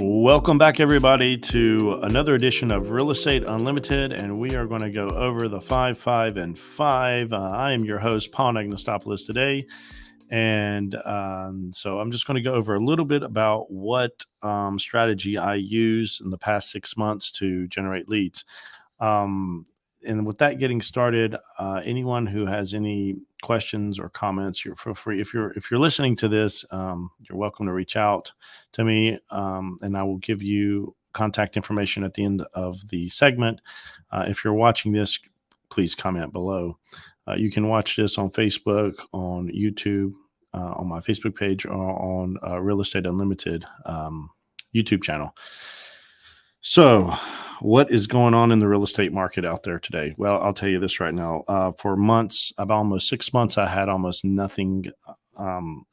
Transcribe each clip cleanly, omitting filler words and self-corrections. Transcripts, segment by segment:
Welcome back, everybody, to another edition of Real Estate Unlimited, and we are going to go over the 5, 5, and 5. I am your host, Paul Agnostopoulos, today, and so I'm just going to go over a little bit about what strategy I use in the past 6 months to generate leads. Um, and with that getting started, anyone who has any questions or comments, you're feel free. If you're listening to this, you're welcome to reach out to me, and I will give you contact information at the end of the segment. If you're watching this, please comment below. You can watch this on Facebook, on YouTube, on my Facebook page, or on Real Estate Unlimited YouTube channel. So, what is going on in the real estate market out there today? Well, I'll tell you this right now. For months, about almost 6 months, I had almost nothing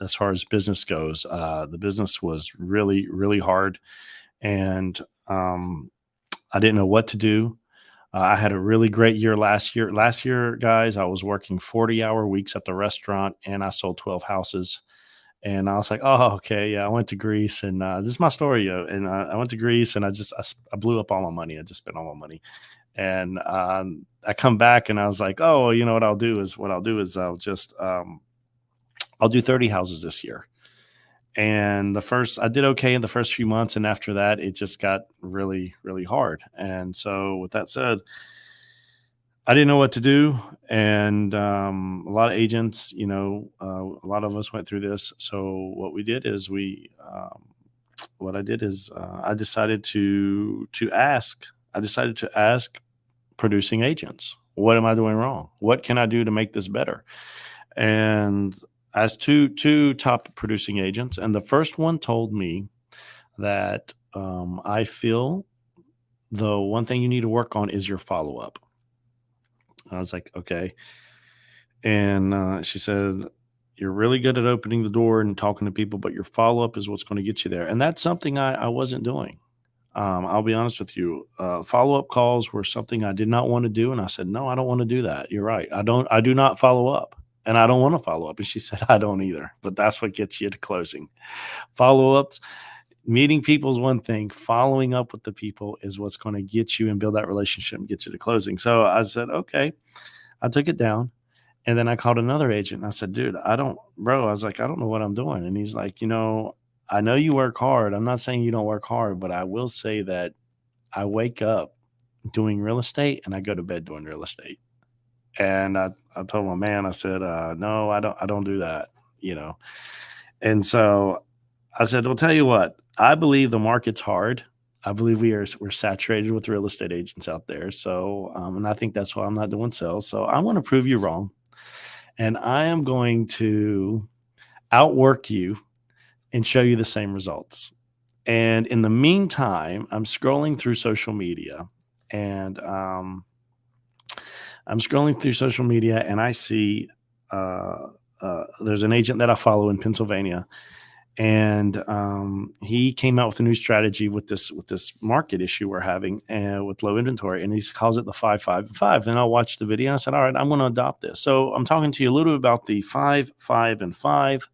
as far as business goes. The business was really, really hard, and I didn't know what to do. I had a really great year last year. Last year, guys, I was working 40-hour weeks at the restaurant, and I sold 12 houses. And I was like, "Oh, okay, yeah." I went to Greece, and this is my story, yo. And I went to Greece, and I blew up all my money. I just spent all my money, and I come back, and I was like, "Oh, you know what I'll do is I'll do 30 houses this year." And I did okay in the first few months, and after that, it just got really, really hard. And so, with that said, I didn't know what to do, and a lot of agents, a lot of us went through this. So what we did is what I did is I decided to ask. I decided to ask producing agents, what am I doing wrong? What can I do to make this better? And as two top producing agents, and the first one told me that I feel the one thing you need to work on is your follow up. I was like, okay. And she said, "You're really good at opening the door and talking to people, but your follow up is what's going to get you there." And that's something I wasn't doing. I'll be honest with you. Follow up calls were something I did not want to do. And I said, "No, I don't want to do that. You're right. I do not follow up. And I don't want to follow up." And she said, "I don't either." But that's what gets you to closing. Follow ups, meeting people is one thing. Following up with the people is what's going to get you and build that relationship and get you to closing. So I said, okay. I took it down. And then I called another agent and I said, "Dude, I was like, I don't know what I'm doing." And he's like, "I know you work hard. I'm not saying you don't work hard, but I will say that I wake up doing real estate and I go to bed doing real estate." And I told my man, I said, "No, I don't do that, you know." And so I said, "Well, tell you what, I believe the market's hard. I believe we're saturated with real estate agents out there. So, and I think that's why I'm not doing sales. So I want to prove you wrong. And I am going to outwork you and show you the same results." And in the meantime, I'm scrolling through social media, and I see there's an agent that I follow in Pennsylvania, and he came out with a new strategy with this market issue we're having with low inventory, and he calls it the 5, 5, and 5. And I watched the video and I said, "All right, I'm going to adopt this." So I'm talking to you a little bit about the 5, 5, and 5.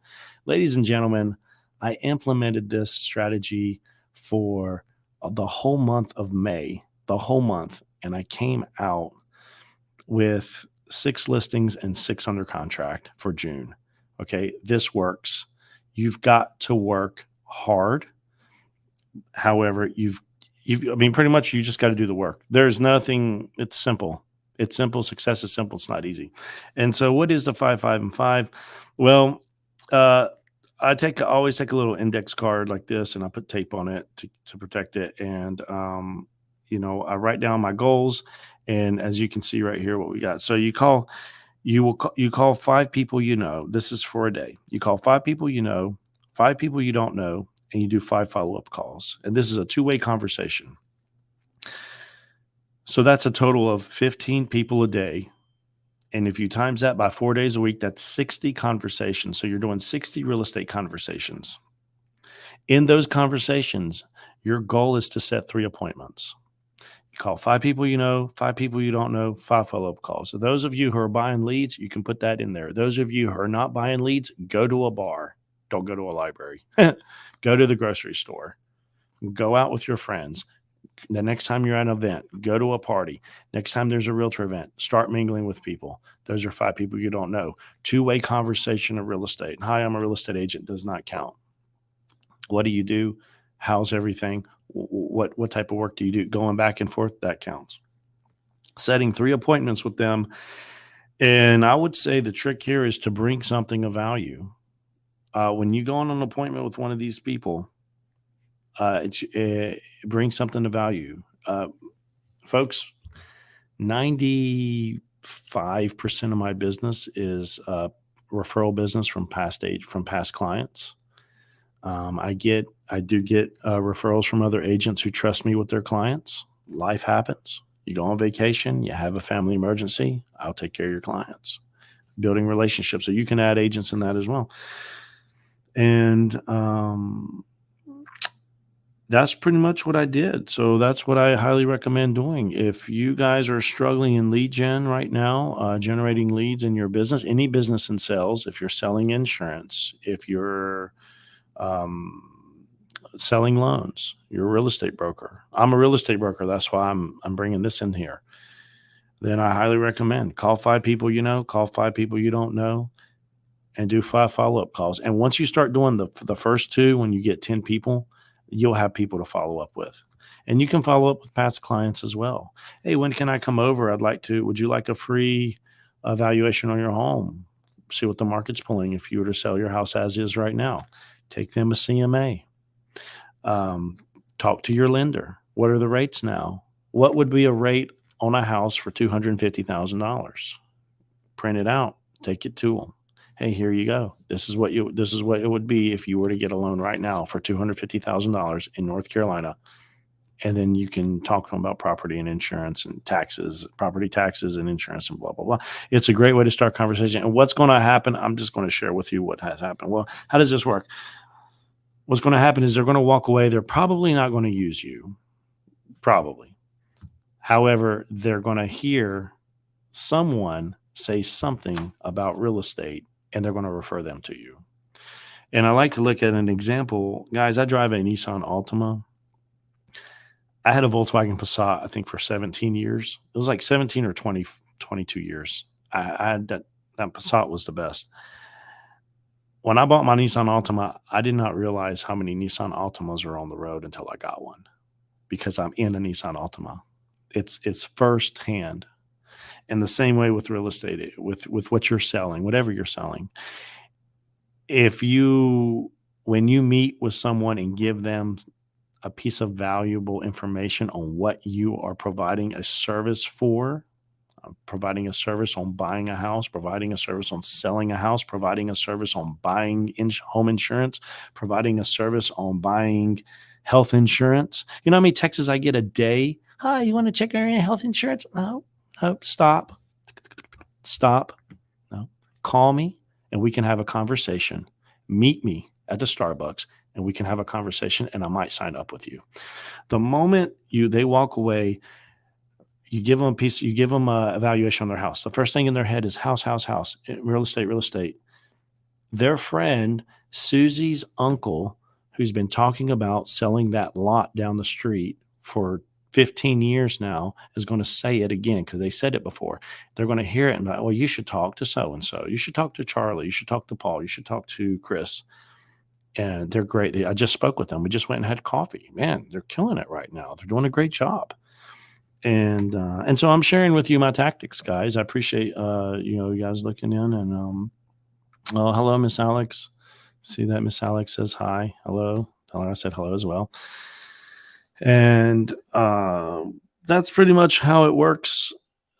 Ladies and gentlemen, I implemented this strategy for the whole month of May, the whole month, and I came out with 6 listings and 6 under contract for June. Okay, this works. You've got to work hard. However, I mean, pretty much you just got to do the work. There's nothing, it's simple. It's simple. Success is simple. It's not easy. And so, what is the 5, 5, and 5? Well, uh, I always take a little index card like this and I put tape on it to protect it. And, I write down my goals. And as you can see right here, what we got. So you call 5 people you know. This is for a day. You call 5 people you know, 5 people you don't know, and you do 5 follow-up calls. And this is a two-way conversation. So that's a total of 15 people a day. And if you times that by 4 days a week, that's 60 conversations. So you're doing 60 real estate conversations. In those conversations, your goal is to set 3 appointments. You call 5 people you know, 5 people you don't know, 5 follow-up calls. So those of you who are buying leads, you can put that in there. Those of you who are not buying leads, go to a bar. Don't go to a library. Go to the grocery store. Go out with your friends. The next time you're at an event, go to a party. Next time there's a realtor event, start mingling with people. Those are 5 people you don't know. Two-way conversation of real estate. Hi, I'm a real estate agent does not count. What do you do? How's everything? What type of work do you do? Going back and forth, that counts. Setting 3 appointments with them. And I would say the trick here is to bring something of value. When you go on an appointment with one of these people, bring something of value. Folks, 95% of my business is referral business from past clients. I do get referrals from other agents who trust me with their clients. Life happens. You go on vacation, you have a family emergency, I'll take care of your clients. Building relationships. So you can add agents in that as well. And that's pretty much what I did. So that's what I highly recommend doing. If you guys are struggling in lead gen right now, generating leads in your business, any business in sales, if you're selling insurance, if you're selling loans, you're a real estate broker. I'm a real estate broker. That's why I'm bringing this in here. Then I highly recommend call 5 people you know, call 5 people you don't know, and do 5 follow-up calls. And once you start doing the first 2, when you get 10 people, you'll have people to follow up with. And you can follow up with past clients as well. Hey, when can I come over? Would you like a free evaluation on your home? See what the market's pulling if you were to sell your house as is right now. Take them a CMA. Talk to your lender. What are the rates now? What would be a rate on a house for $250,000? Print it out. Take it to them. Hey, here you go. This is what it would be if you were to get a loan right now for $250,000 in North Carolina. And then you can talk to them about property and insurance and taxes, property taxes and insurance and blah, blah, blah. It's a great way to start conversation. And what's going to happen, I'm just going to share with you what has happened. Well, how does this work? What's going to happen is they're going to walk away. They're probably not going to use you. Probably. However, they're going to hear someone say something about real estate, and they're going to refer them to you. And I like to look at an example. Guys, I drive a Nissan Altima. I had a Volkswagen Passat, I think, for 17 years. It was like 17 or 20, 22 years. I had that Passat was the best. When I bought my Nissan Altima, I did not realize how many Nissan Altimas are on the road until I got one, because I'm in a Nissan Altima. It's firsthand. And the same way with real estate, with what you're selling, whatever you're selling. When you meet with someone and give them a piece of valuable information on what you are providing a service for, providing a service on buying a house, providing a service on selling a house, providing a service on buying home insurance, providing a service on buying health insurance. You know how many texts I get a day? Hi, you want to check on your health insurance? No, stop. No, call me and we can have a conversation. Meet me at the Starbucks and we can have a conversation, and I might sign up with you. The moment they walk away, you give them a evaluation on their house. The first thing in their head is house, real estate. Their friend, Susie's uncle, who's been talking about selling that lot down the street for 15 years now, is going to say it again because they said it before. They're going to hear it and be like, well, you should talk to so-and-so. You should talk to Charlie. You should talk to Paul. You should talk to Chris. And they're great. I just spoke with them. We just went and had coffee. Man, they're killing it right now. They're doing a great job. And so I'm sharing with you my tactics, guys. I appreciate you guys looking in. And hello, Miss Alex. See that Miss Alex says hi. Hello. Tell her I said hello as well. And that's pretty much how it works,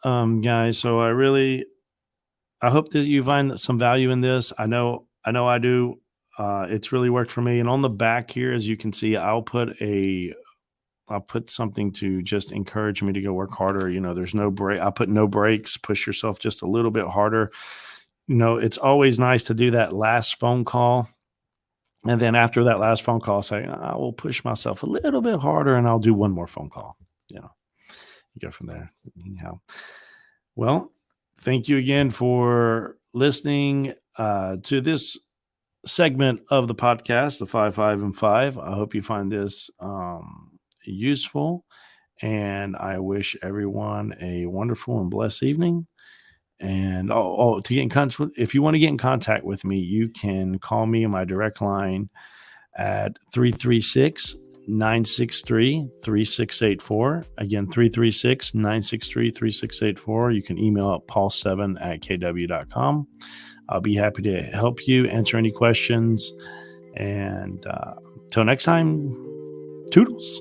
guys. So I hope that you find some value in this. I know I do. It's really worked for me. And on the back here, as you can see, I'll put something to just encourage me to go work harder. There's no break. I put no breaks. Push yourself just a little bit harder. It's always nice to do that last phone call. And then after that last phone call, say, I will push myself a little bit harder and I'll do one more phone call. You go from there. Anyhow. Well, thank you again for listening to this segment of the podcast, the 5, 5, and 5. I hope you find this useful, and I wish everyone a wonderful and blessed evening. And to get in contact, if you want to get in contact with me, you can call me on my direct line at 336-963-3684. Again, 336-963-3684. You can email at paul7@kw.com. I'll be happy to help you answer any questions. And till next time, toodles.